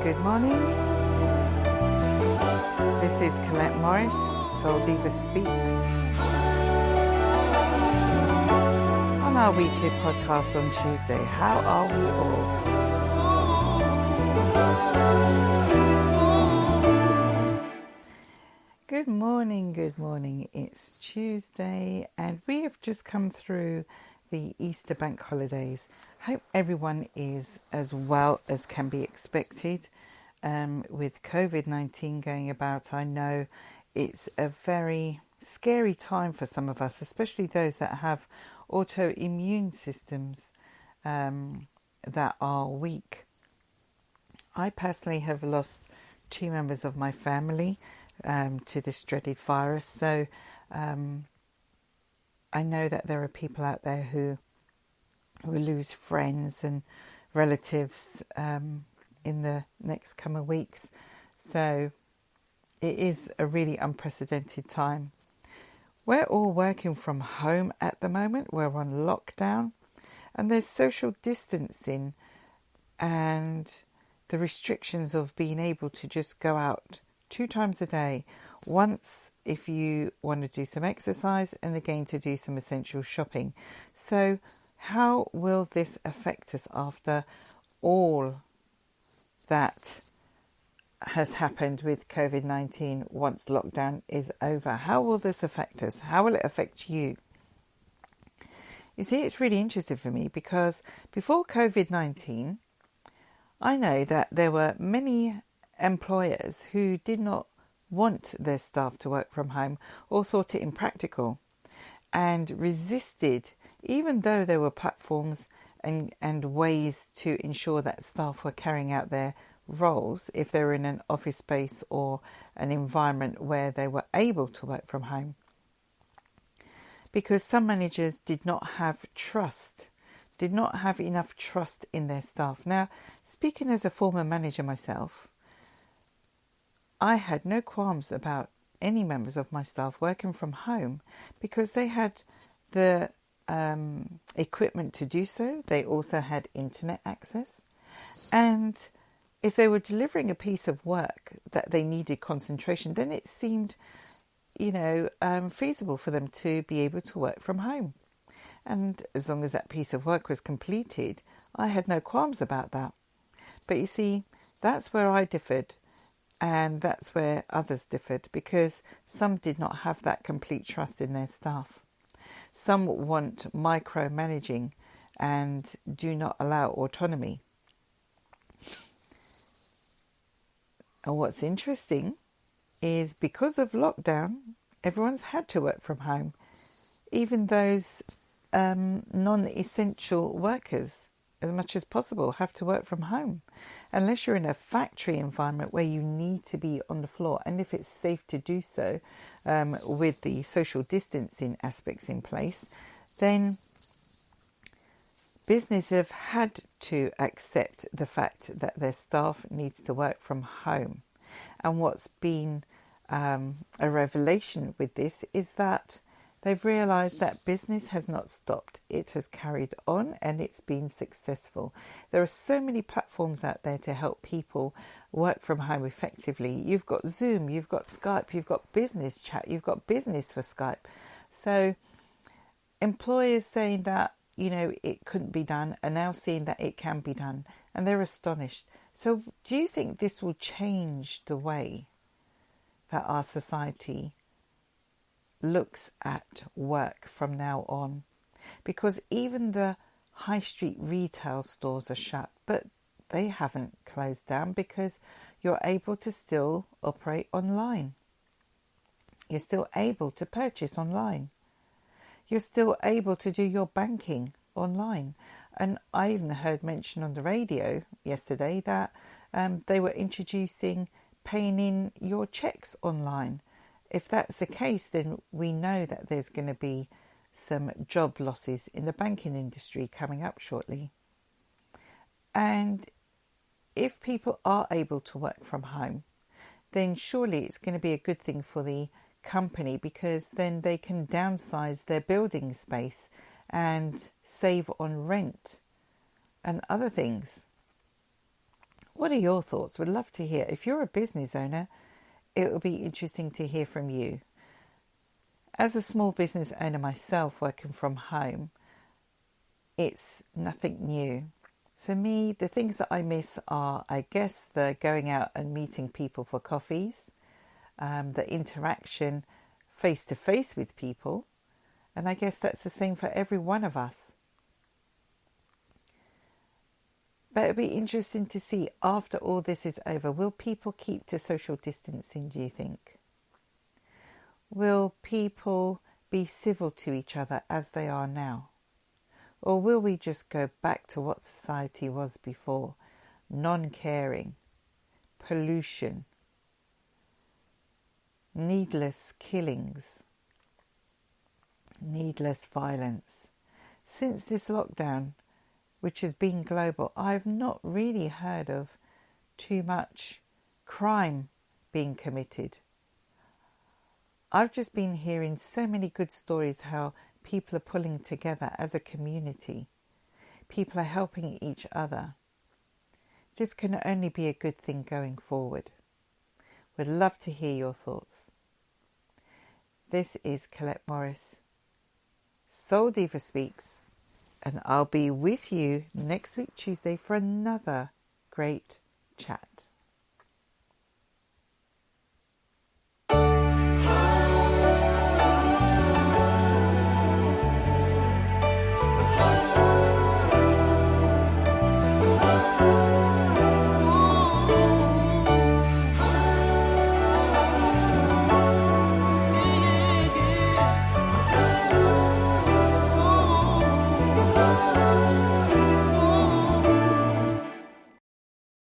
Good morning. This is Colette Morris, Soul Diva Speaks, on our weekly podcast on Tuesday. How are we all? Good morning. It's Tuesday and we have just come through the Easter bank holidays. Hope everyone is as well as can be expected. With COVID-19 going about, I know it's a very scary time for some of us, especially those that have autoimmune systems that are weak. I personally have lost 2 members of my family to this dreaded virus, so I know that there are people out there who lose friends and relatives in the next coming weeks. So it is a really unprecedented time. We're all working from home at the moment. We're on lockdown and there's social distancing and the restrictions of being able to just go out 2 times a day. Once if you want to do some exercise and again to do some essential shopping. So how will this affect us after all that has happened with COVID-19 once lockdown is over? How will this affect us? How will it affect you? You see, it's really interesting for me because before COVID-19, I know that there were many employers who did not want their staff to work from home or thought it impractical and resisted, even though there were platforms and ways to ensure that staff were carrying out their roles if they were in an office space or an environment where they were able to work from home. Because some managers did not have enough trust in their staff. Now, speaking as a former manager myself, I had no qualms about any members of my staff working from home because they had the equipment to do so. They also had internet access. And if they were delivering a piece of work that they needed concentration, then it seemed, feasible for them to be able to work from home. And as long as that piece of work was completed, I had no qualms about that. But you see, that's where I differed. And that's where others differed because some did not have that complete trust in their staff. Some want micromanaging and do not allow autonomy. And what's interesting is because of lockdown, everyone's had to work from home. Even those non-essential workers, as much as possible, have to work from home. Unless you're in a factory environment where you need to be on the floor, and if it's safe to do so with the social distancing aspects in place, then business have had to accept the fact that their staff needs to work from home. And what's been a revelation with this is that they've realised that business has not stopped. It has carried on and it's been successful. There are so many platforms out there to help people work from home effectively. You've got Zoom, you've got Skype, you've got business chat, you've got business for Skype. So employers saying that, it couldn't be done are now seeing that it can be done. And they're astonished. So do you think this will change the way that our society looks at work from now on? Because even the high street retail stores are shut, but they haven't closed down because you're able to still operate online. You're still able to purchase online. You're still able to do your banking online. And I even heard mention on the radio yesterday that they were introducing paying in your checks online. If that's the case, then we know that there's going to be some job losses in the banking industry coming up shortly. And if people are able to work from home, then surely it's going to be a good thing for the company because then they can downsize their building space and save on rent and other things. What are your thoughts? Would love to hear. If you're a business owner, it will be interesting to hear from you. As a small business owner myself, working from home, it's nothing new. For me, the things that I miss are, I guess, the going out and meeting people for coffees, the interaction face to face with people, and I guess that's the same for every one of us. But it'll be interesting to see, after all this is over, will people keep to social distancing, do you think? Will people be civil to each other as they are now? Or will we just go back to what society was before? Non-caring, pollution, needless killings, needless violence. Since this lockdown, which has been global, I've not really heard of too much crime being committed. I've just been hearing so many good stories how people are pulling together as a community. People are helping each other. This can only be a good thing going forward. Would love to hear your thoughts. This is Colette Morris, Soul Diva Speaks, and I'll be with you next week, Tuesday, for another great chat.